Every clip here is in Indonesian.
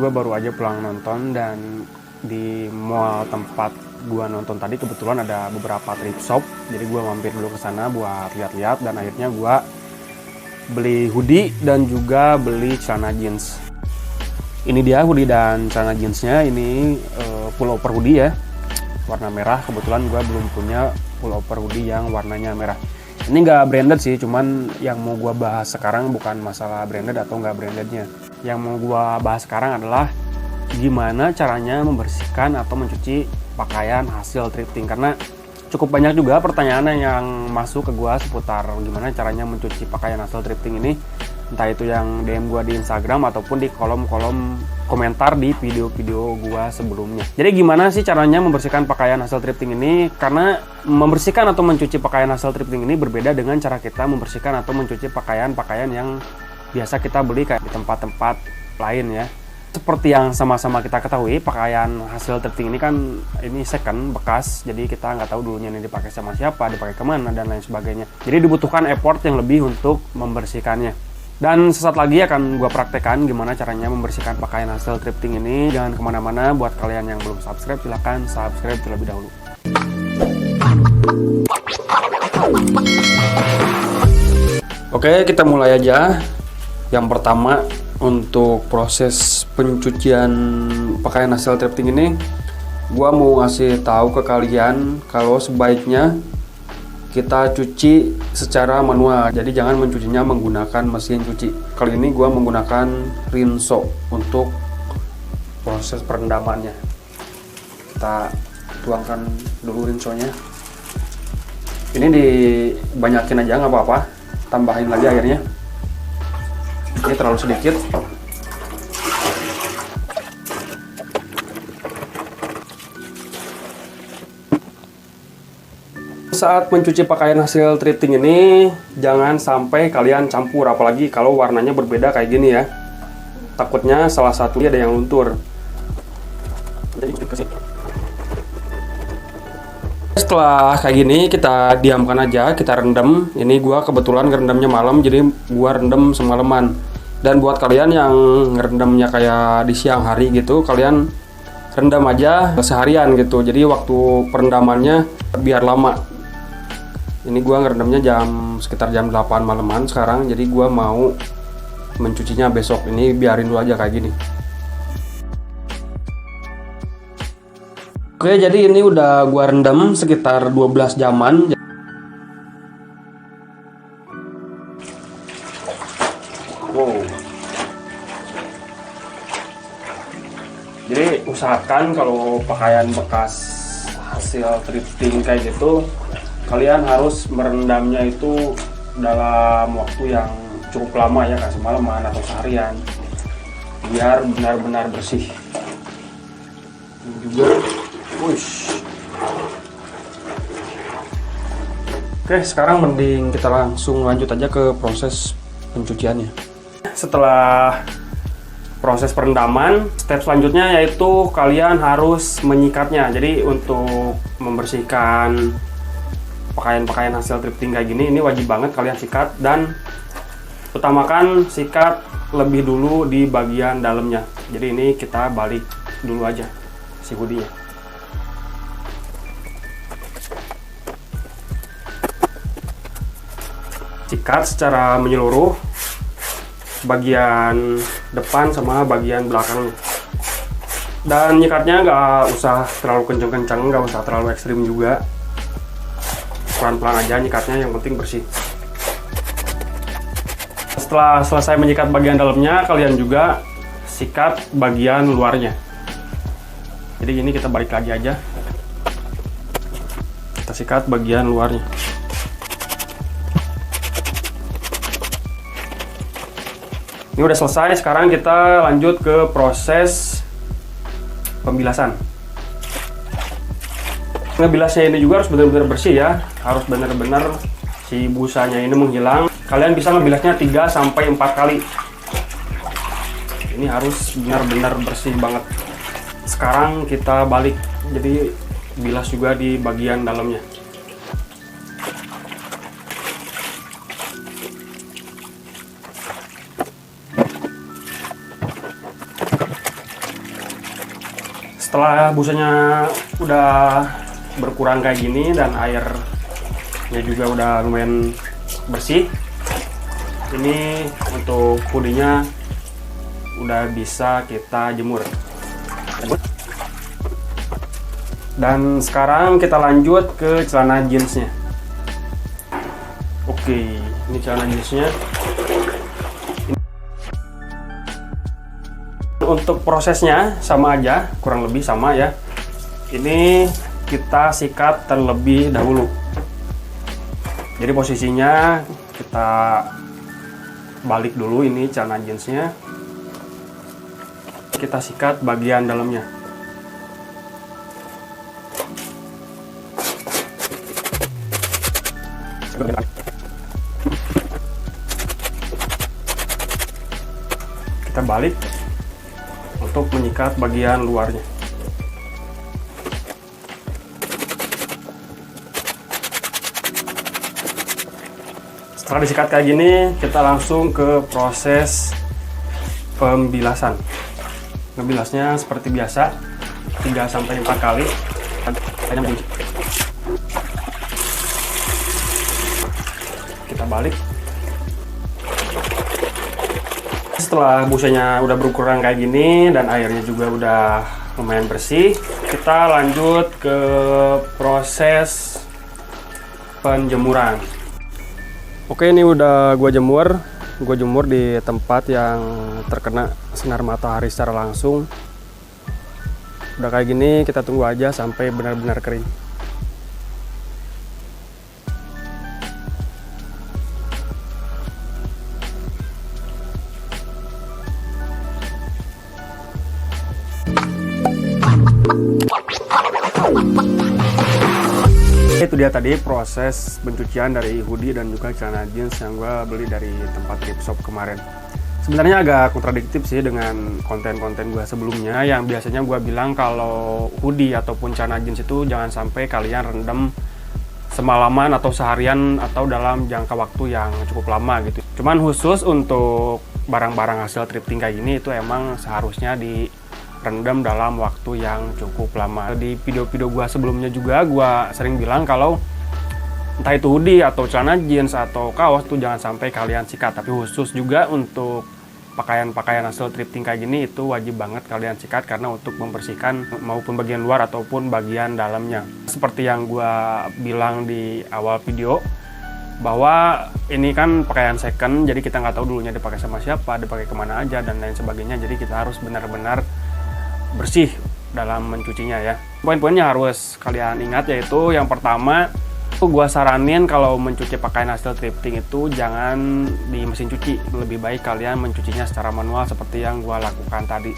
gue baru aja pulang nonton, dan di mall tempat gue nonton tadi kebetulan ada beberapa thrift shop. Jadi gue mampir dulu ke sana buat lihat-lihat, dan akhirnya gue beli hoodie dan juga beli celana jeans. Ini dia hoodie dan celana jeansnya. Ini pullover hoodie ya, warna merah. Kebetulan gue belum punya pullover hoodie yang warnanya merah. Ini nggak branded sih, cuman yang mau gue bahas sekarang bukan masalah branded atau nggak brandednya. Yang mau gue bahas sekarang adalah gimana caranya membersihkan atau mencuci pakaian hasil thrifting. Karena cukup banyak juga pertanyaan yang masuk ke gue seputar gimana caranya mencuci pakaian hasil thrifting ini. Entah itu yang DM gue di Instagram ataupun di kolom-kolom komentar di video-video gue sebelumnya. Jadi gimana sih caranya membersihkan pakaian hasil thrifting ini? Karena membersihkan atau mencuci pakaian hasil thrifting ini berbeda dengan cara kita membersihkan atau mencuci pakaian-pakaian yang biasa kita beli kayak di tempat-tempat lain ya. Seperti yang sama-sama kita ketahui, pakaian hasil thrifting ini kan ini second, bekas. Jadi kita nggak tahu dulunya ini dipakai sama siapa, dipakai kemana, dan lain sebagainya. Jadi dibutuhkan effort yang lebih untuk membersihkannya. Dan sesaat lagi akan gue praktekkan gimana caranya membersihkan pakaian hasil thrifting ini. Jangan kemana-mana, buat kalian yang belum subscribe, silahkan subscribe terlebih dahulu. Oke, kita mulai aja. Yang pertama, untuk proses pencucian pakaian hasil thrifting ini, gue mau ngasih tahu ke kalian kalau sebaiknya kita cuci secara manual. Jadi jangan mencucinya menggunakan mesin cuci. Kali ini gue menggunakan rinso untuk proses perendamannya. Kita tuangkan dulu rinsonya. Ini dibanyakin aja, nggak apa-apa. Tambahin lagi airnya. Ini terlalu sedikit. Saat mencuci pakaian hasil thrifting ini, jangan sampai kalian campur, apalagi kalau warnanya berbeda kayak gini ya. Takutnya salah satunya ada yang luntur. Setelah kayak gini, kita diamkan aja, kita rendam. Ini gua kebetulan ngerendamnya malam, jadi gua rendam semalaman. Dan buat kalian yang ngerendamnya kayak di siang hari gitu, kalian rendam aja seharian gitu. Jadi waktu perendamannya biar lama. Ini gua ngerendamnya sekitar jam 8 malaman sekarang, jadi gua mau mencucinya besok. Ini biarin dulu aja kayak gini. Oke, jadi ini udah gua rendam sekitar 12 jaman. Wow. Jadi usahakan kalau pakaian bekas hasil thrifting kayak gitu, kalian harus merendamnya itu dalam waktu yang cukup lama ya, kayak semalaman atau seharian, biar benar-benar bersih. Ini juga, Oke, sekarang mending kita langsung lanjut aja ke proses pencuciannya. Setelah proses perendaman, step selanjutnya yaitu kalian harus menyikatnya. Jadi untuk membersihkan pakaian-pakaian hasil thrifting kayak gini, ini wajib banget kalian sikat, dan utamakan sikat lebih dulu di bagian dalamnya. Jadi ini kita balik dulu aja si hoodie-nya. Sikat secara menyeluruh bagian depan sama bagian belakangnya. Dan nyikatnya nggak usah terlalu kencang-kencang, nggak usah terlalu ekstrim juga. Pelan-pelan aja nyikatnya, yang penting bersih. Setelah selesai menyikat bagian dalamnya, kalian juga sikat bagian luarnya. Jadi ini kita balik lagi aja, kita sikat bagian luarnya. Ini udah selesai, sekarang kita lanjut ke proses pembilasan. Ngebilasnya ini juga harus benar-benar bersih ya, harus benar-benar si busanya ini menghilang. Kalian bisa ngebilasnya 3-4 kali. Ini harus benar-benar bersih banget. Sekarang kita balik, jadi bilas juga di bagian dalamnya. Setelah busanya udah berkurang kayak gini dan airnya juga udah lumayan bersih, ini untuk hoodie-nya udah bisa kita jemur. Dan sekarang kita lanjut ke celana jeansnya. Oke, ini celana jeansnya. Untuk prosesnya sama aja, kurang lebih sama ya. Ini kita sikat terlebih dahulu. Jadi posisinya kita balik dulu ini celana jeansnya. Kita sikat bagian dalamnya. Kita balik untuk menyikat bagian luarnya. Setelah disikat kayak gini, kita langsung ke proses pembilasan. Ngebilasnya seperti biasa, 3-4 kali. Kita balik. Setelah busanya udah berukuran kayak gini dan airnya juga udah lumayan bersih, kita lanjut ke proses penjemuran. Oke, ini udah gua jemur di tempat yang terkena sinar matahari secara langsung. Udah kayak gini, kita tunggu aja sampai benar-benar kering. Itu dia tadi proses pencucian dari hoodie dan juga celana jeans yang gue beli dari tempat thrift shop kemarin. Sebenarnya agak kontradiktif sih dengan konten-konten gue sebelumnya yang biasanya gue bilang kalau hoodie ataupun celana jeans itu jangan sampai kalian rendam semalaman atau seharian atau dalam jangka waktu yang cukup lama gitu. Cuman khusus untuk barang-barang hasil thrifting kayak gini itu emang seharusnya direndam dalam waktu yang cukup lama. Di video-video gua sebelumnya juga gua sering bilang kalau entah itu hoodie atau celana jeans atau kaos tuh jangan sampai kalian sikat, tapi khusus juga untuk pakaian-pakaian hasil thrifting kayak gini itu wajib banget kalian sikat karena untuk membersihkan maupun bagian luar ataupun bagian dalamnya. Seperti yang gua bilang di awal video bahwa ini kan pakaian second, jadi kita nggak tahu dulunya dipakai sama siapa, dipakai kemana aja dan lain sebagainya. Jadi kita harus benar-benar bersih dalam mencucinya ya. Poin-poinnya harus kalian ingat, yaitu yang pertama, gua saranin kalau mencuci pakaian hasil thrifting itu jangan di mesin cuci, lebih baik kalian mencucinya secara manual seperti yang gua lakukan tadi.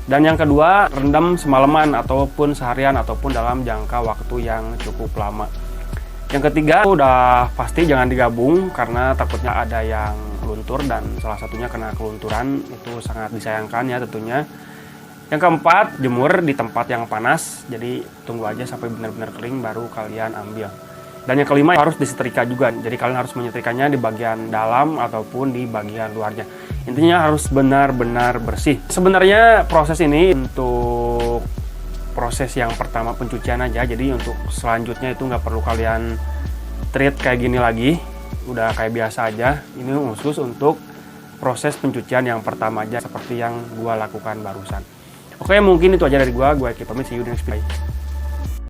Dan yang kedua, rendam semalaman ataupun seharian ataupun dalam jangka waktu yang cukup lama. Yang ketiga, udah pasti jangan digabung karena takutnya ada yang luntur dan salah satunya kena kelunturan, itu sangat disayangkan ya tentunya. Yang keempat, jemur di tempat yang panas, jadi tunggu aja sampai benar-benar kering baru kalian ambil. Dan yang kelima, harus disetrika juga, jadi kalian harus menyetrikanya di bagian dalam ataupun di bagian luarnya. Intinya harus benar-benar bersih. Sebenarnya proses ini untuk proses yang pertama pencucian aja, jadi untuk selanjutnya itu nggak perlu kalian treat kayak gini lagi, udah kayak biasa aja. Ini khusus untuk proses pencucian yang pertama aja seperti yang gua lakukan barusan. Oke, mungkin itu aja dari gua Eki pamit, see you di next video.